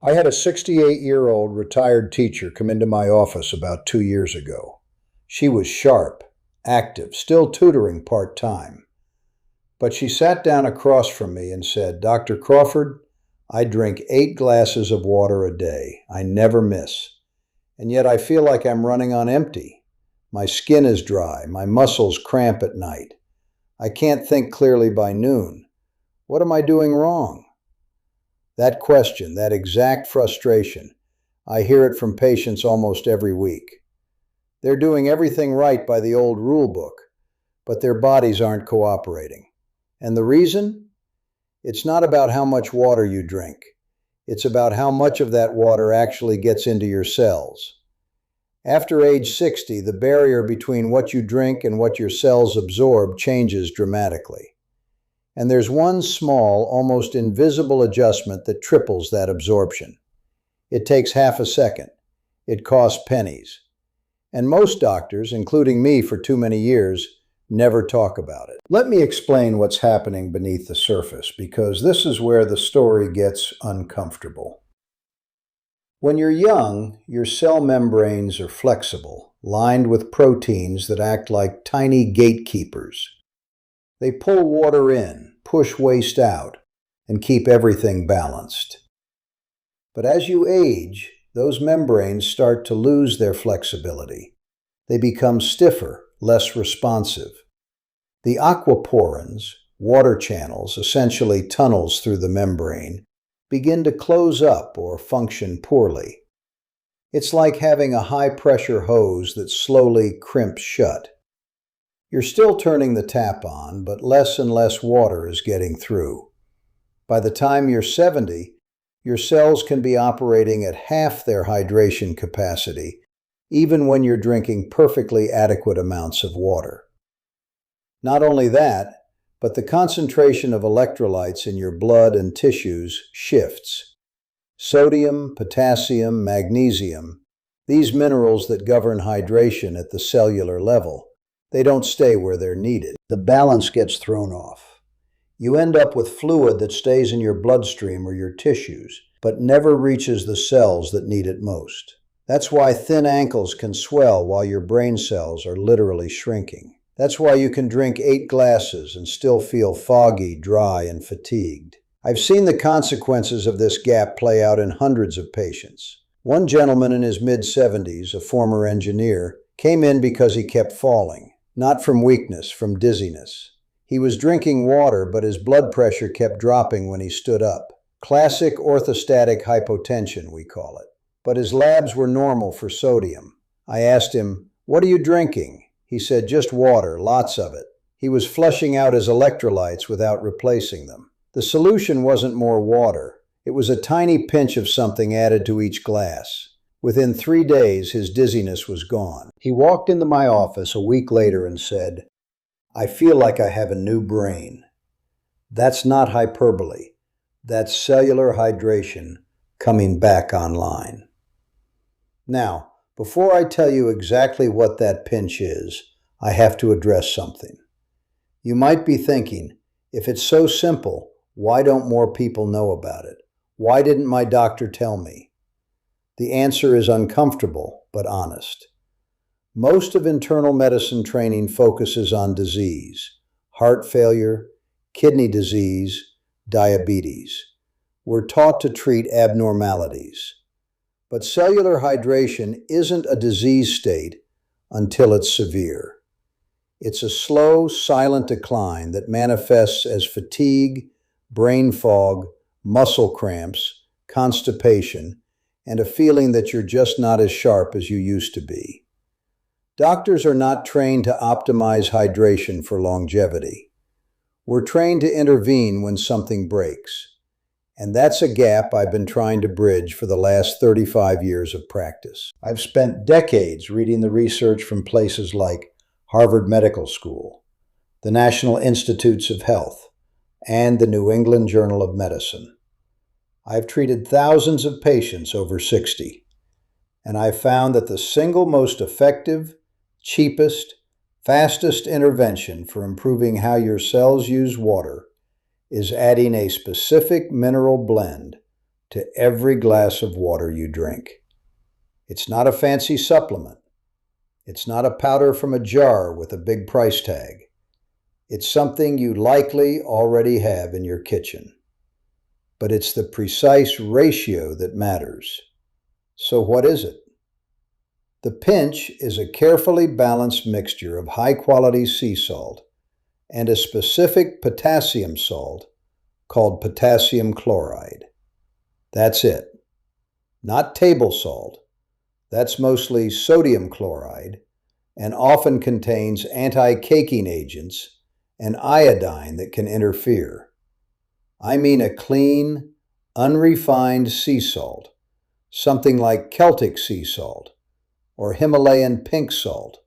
I had a 68-year-old retired teacher come into my office about 2 years ago. She was sharp, active, still tutoring part-time. But she sat down across from me and said, "Dr. Crawford, I drink 8 glasses of water a day. I never miss. And yet I feel like I'm running on empty. My skin is dry. My muscles cramp at night. I can't think clearly by noon. What am I doing wrong?" That question, that exact frustration, I hear it from patients almost every week. They're doing everything right by the old rule book, but their bodies aren't cooperating. And the reason? It's not about how much water you drink. It's about how much of that water actually gets into your cells. After age 60, the barrier between what you drink and what your cells absorb changes dramatically. And there's one small, almost invisible adjustment that triples that absorption. It takes half a second. It costs pennies. And most doctors, including me for too many years, never talk about it. Let me explain what's happening beneath the surface, because this is where the story gets uncomfortable. When you're young, your cell membranes are flexible, lined with proteins that act like tiny gatekeepers. They pull water in, push waste out, and keep everything balanced. But as you age, those membranes start to lose their flexibility. They become stiffer, less responsive. The aquaporins, water channels, essentially tunnels through the membrane, begin to close up or function poorly. It's like having a high-pressure hose that slowly crimps shut. You're still turning the tap on, but less and less water is getting through. By the time you're 70, your cells can be operating at half their hydration capacity, even when you're drinking perfectly adequate amounts of water. Not only that, but the concentration of electrolytes in your blood and tissues shifts. Sodium, potassium, magnesium, these minerals that govern hydration at the cellular level, they don't stay where they're needed. The balance gets thrown off. You end up with fluid that stays in your bloodstream or your tissues, but never reaches the cells that need it most. That's why thin ankles can swell while your brain cells are literally shrinking. That's why you can drink 8 glasses and still feel foggy, dry, and fatigued. I've seen the consequences of this gap play out in hundreds of patients. One gentleman in his mid-70s, a former engineer, came in because he kept falling. Not from weakness, from dizziness. He was drinking water, but his blood pressure kept dropping when he stood up. Classic orthostatic hypotension, we call it. But his labs were normal for sodium. I asked him, "What are you drinking?" He said, "Just water, lots of it." He was flushing out his electrolytes without replacing them. The solution wasn't more water. It was a tiny pinch of something added to each glass. Within 3 days, his dizziness was gone. He walked into my office a week later and said, "I feel like I have a new brain." That's not hyperbole. That's cellular hydration coming back online. Now, before I tell you exactly what that pinch is, I have to address something. You might be thinking, if it's so simple, why don't more people know about it? Why didn't my doctor tell me? The answer is uncomfortable, but honest. Most of internal medicine training focuses on disease, heart failure, kidney disease, diabetes. We're taught to treat abnormalities. But cellular hydration isn't a disease state until it's severe. It's a slow, silent decline that manifests as fatigue, brain fog, muscle cramps, constipation, and a feeling that you're just not as sharp as you used to be. Doctors are not trained to optimize hydration for longevity. We're trained to intervene when something breaks. And that's a gap I've been trying to bridge for the last 35 years of practice. I've spent decades reading the research from places like Harvard Medical School, the National Institutes of Health, and the New England Journal of Medicine. I've treated thousands of patients over 60, and I've found that the single most effective, cheapest, fastest intervention for improving how your cells use water is adding a specific mineral blend to every glass of water you drink. It's not a fancy supplement. It's not a powder from a jar with a big price tag. It's something you likely already have in your kitchen. But it's the precise ratio that matters. So what is it? The pinch is a carefully balanced mixture of high-quality sea salt and a specific potassium salt called potassium chloride. That's it. Not table salt. That's mostly sodium chloride and often contains anti-caking agents and iodine that can interfere. I mean a clean, unrefined sea salt, something like Celtic sea salt or Himalayan pink salt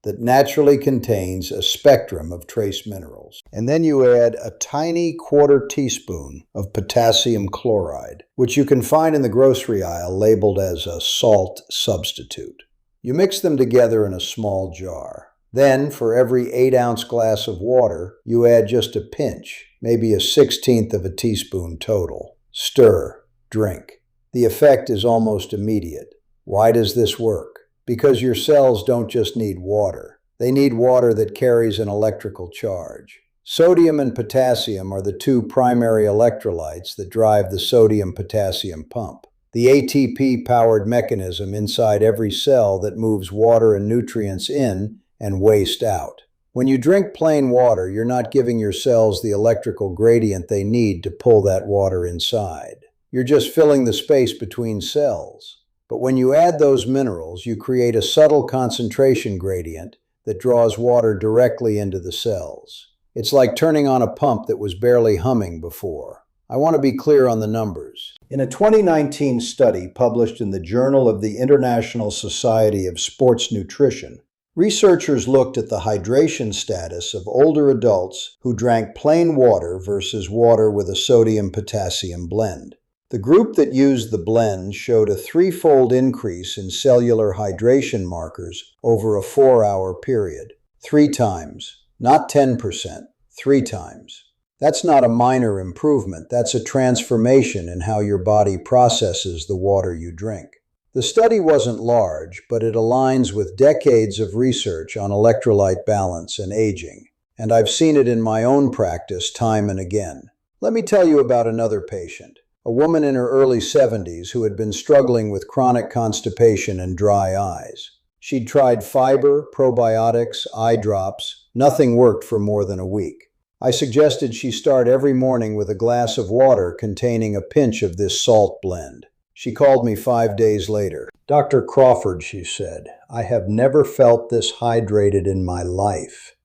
that naturally contains a spectrum of trace minerals. And then you add a tiny quarter teaspoon of potassium chloride, which you can find in the grocery aisle labeled as a salt substitute. You mix them together in a small jar. Then, for every 8-ounce glass of water, you add just a pinch, maybe a 1/16 of a teaspoon total. Stir, drink. The effect is almost immediate. Why does this work? Because your cells don't just need water. They need water that carries an electrical charge. Sodium and potassium are the two primary electrolytes that drive the sodium-potassium pump, the ATP-powered mechanism inside every cell that moves water and nutrients in and waste out. When you drink plain water, you're not giving your cells the electrical gradient they need to pull that water inside. You're just filling the space between cells. But when you add those minerals, you create a subtle concentration gradient that draws water directly into the cells. It's like turning on a pump that was barely humming before. I want to be clear on the numbers. In a 2019 study published in the Journal of the International Society of Sports Nutrition, researchers looked at the hydration status of older adults who drank plain water versus water with a sodium-potassium blend. The group that used the blend showed a 3-fold increase in cellular hydration markers over a 4-hour period. 3 times. Not 10%. 3 times. That's not a minor improvement. That's a transformation in how your body processes the water you drink. The study wasn't large, but it aligns with decades of research on electrolyte balance and aging. And I've seen it in my own practice time and again. Let me tell you about another patient. A woman in her early 70s who had been struggling with chronic constipation and dry eyes. She'd tried fiber, probiotics, eye drops. Nothing worked for more than a week. I suggested she start every morning with a glass of water containing a pinch of this salt blend. She called me 5 days later. "Dr. Crawford," she said, "I have never felt this hydrated in my life.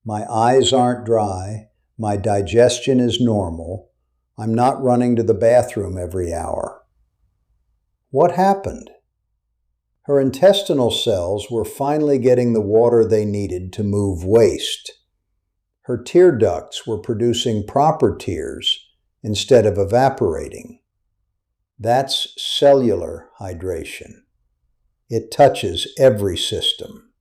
My eyes aren't dry. My digestion is normal. I'm not running to the bathroom every hour." What happened? Her intestinal cells were finally getting the water they needed to move waste. Her tear ducts were producing proper tears instead of evaporating. That's cellular hydration. It touches every system.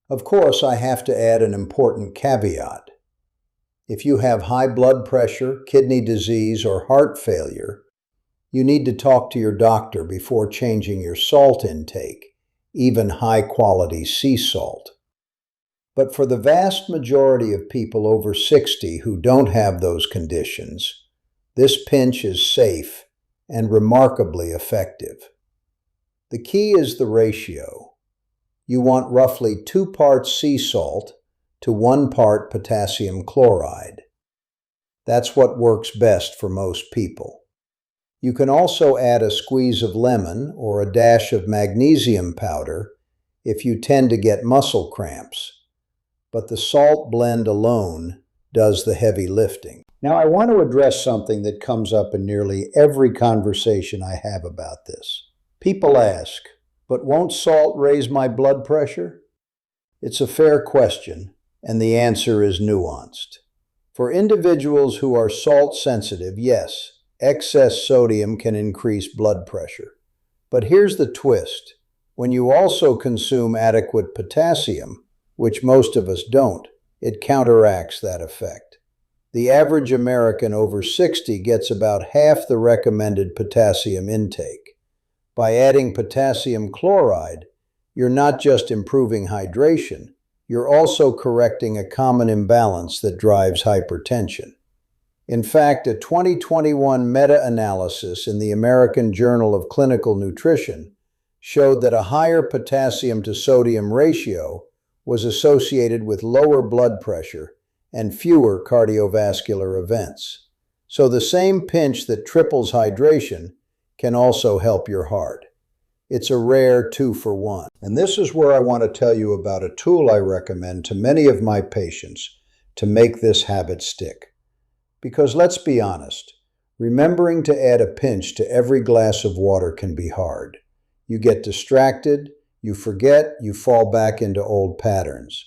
Of course, I have to add an important caveat. If you have high blood pressure, kidney disease, or heart failure, you need to talk to your doctor before changing your salt intake, even high-quality sea salt. But for the vast majority of people over 60 who don't have those conditions, this pinch is safe and remarkably effective. The key is the ratio. You want roughly 2 parts sea salt to 1 part potassium chloride. That's what works best for most people. You can also add a squeeze of lemon or a dash of magnesium powder if you tend to get muscle cramps, but the salt blend alone does the heavy lifting. Now, I want to address something that comes up in nearly every conversation I have about this. People ask, "But won't salt raise my blood pressure?" It's a fair question, and the answer is nuanced. For individuals who are salt sensitive, yes, excess sodium can increase blood pressure. But here's the twist. When you also consume adequate potassium, which most of us don't, it counteracts that effect. The average American over 60 gets about half the recommended potassium intake. By adding potassium chloride, you're not just improving hydration, you're also correcting a common imbalance that drives hypertension. In fact, a 2021 meta-analysis in the American Journal of Clinical Nutrition showed that a higher potassium to sodium ratio was associated with lower blood pressure and fewer cardiovascular events. So the same pinch that triples hydration can also help your heart. It's a rare 2-for-1. And this is where I want to tell you about a tool I recommend to many of my patients to make this habit stick. Because let's be honest, remembering to add a pinch to every glass of water can be hard. You get distracted, you forget, you fall back into old patterns.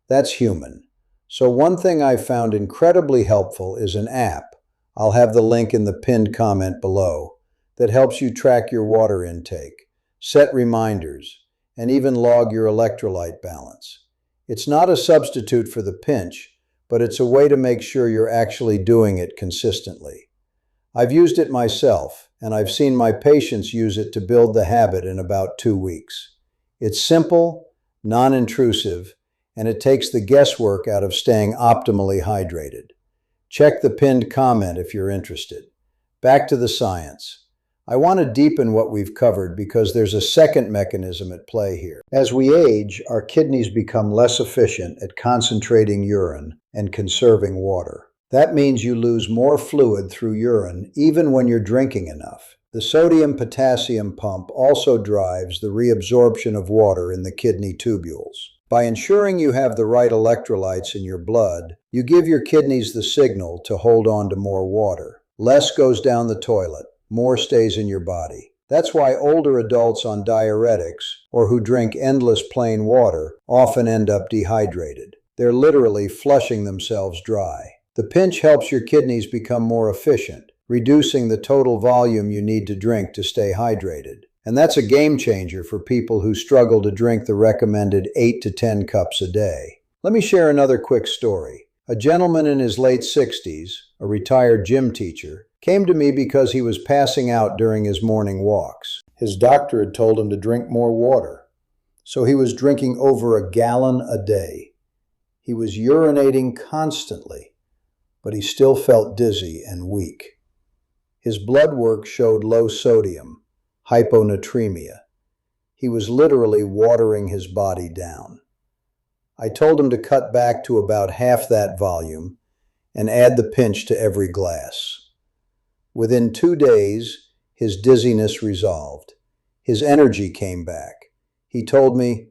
That's human. So one thing I've found incredibly helpful is an app. I'll have the link in the pinned comment below that helps you track your water intake, set reminders, and even log your electrolyte balance. It's not a substitute for the pinch, but it's a way to make sure you're actually doing it consistently. I've used it myself, and I've seen my patients use it to build the habit in about 2 weeks. It's simple, non-intrusive, and it takes the guesswork out of staying optimally hydrated. Check the pinned comment if you're interested. Back to the science. I want to deepen what we've covered because there's a second mechanism at play here. As we age, our kidneys become less efficient at concentrating urine and conserving water. That means you lose more fluid through urine even when you're drinking enough. The sodium-potassium pump also drives the reabsorption of water in the kidney tubules. By ensuring you have the right electrolytes in your blood, you give your kidneys the signal to hold on to more water. Less goes down the toilet, more stays in your body. That's why older adults on diuretics or who drink endless plain water often end up dehydrated. They're literally flushing themselves dry. The pinch helps your kidneys become more efficient, reducing the total volume you need to drink to stay hydrated. And that's a game changer for people who struggle to drink the recommended 8 to 10 cups a day. Let me share another quick story. A gentleman in his late 60s, a retired gym teacher, came to me because he was passing out during his morning walks. His doctor had told him to drink more water, so he was drinking over a gallon a day. He was urinating constantly, but he still felt dizzy and weak. His blood work showed low sodium, hyponatremia. He was literally watering his body down. I told him to cut back to about half that volume and add the pinch to every glass. Within 2 days, his dizziness resolved. His energy came back. He told me,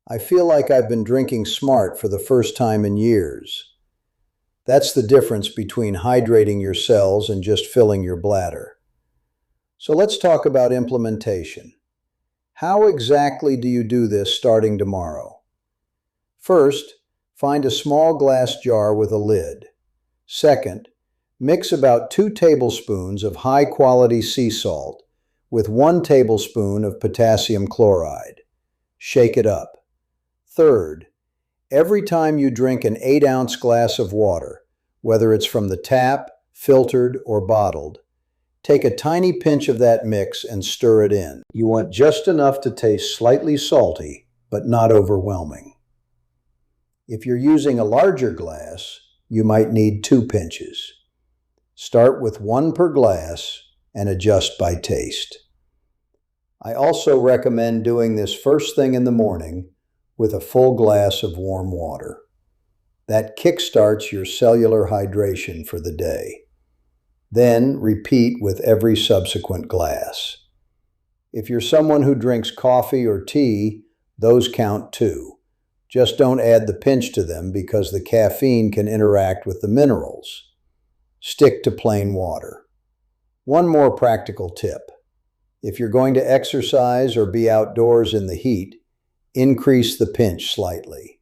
"I feel like I've been drinking smart for the first time in years." That's the difference between hydrating your cells and just filling your bladder. So let's talk about implementation. How exactly do you do this starting tomorrow? First, find a small glass jar with a lid. Second, mix about 2 tablespoons of high-quality sea salt with 1 tablespoon of potassium chloride. Shake it up. Third, every time you drink an 8-ounce glass of water, whether it's from the tap, filtered, or bottled, take a tiny pinch of that mix and stir it in. You want just enough to taste slightly salty, but not overwhelming. If you're using a larger glass, you might need 2 pinches. Start with 1 per glass and adjust by taste. I also recommend doing this first thing in the morning with a full glass of warm water. That kickstarts your cellular hydration for the day. Then repeat with every subsequent glass. If you're someone who drinks coffee or tea, those count too. Just don't add the pinch to them because the caffeine can interact with the minerals. Stick to plain water. One more practical tip. If you're going to exercise or be outdoors in the heat, increase the pinch slightly.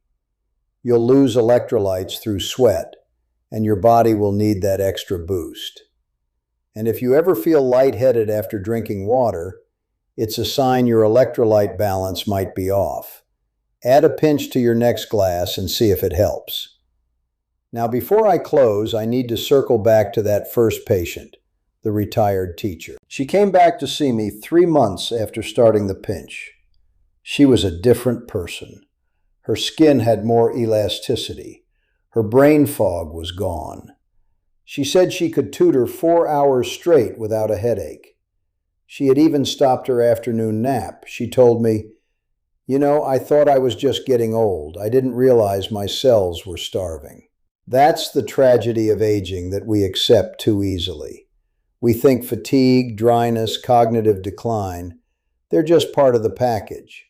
You'll lose electrolytes through sweat, and your body will need that extra boost. And if you ever feel lightheaded after drinking water, it's a sign your electrolyte balance might be off. Add a pinch to your next glass and see if it helps. Now, before I close, I need to circle back to that first patient, the retired teacher. She came back to see me 3 months after starting the pinch. She was a different person. Her skin had more elasticity. Her brain fog was gone. She said she could tutor 4 hours straight without a headache. She had even stopped her afternoon nap. She told me, I thought I was just getting old. I didn't realize my cells were starving." That's the tragedy of aging that we accept too easily. We think fatigue, dryness, cognitive decline, they're just part of the package.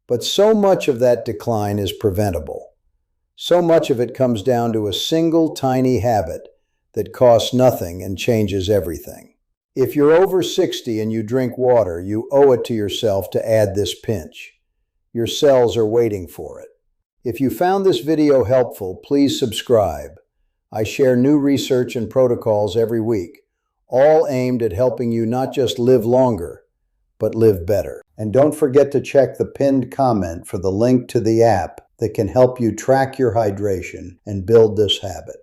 But so much of that decline is preventable. So much of it comes down to a single tiny habit that costs nothing and changes everything. If you're over 60 and you drink water, you owe it to yourself to add this pinch. Your cells are waiting for it. If you found this video helpful, please subscribe. I share new research and protocols every week, all aimed at helping you not just live longer, but live better. And don't forget to check the pinned comment for the link to the app that can help you track your hydration and build this habit.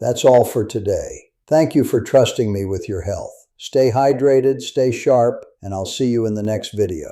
That's all for today. Thank you for trusting me with your health. Stay hydrated, stay sharp, and I'll see you in the next video.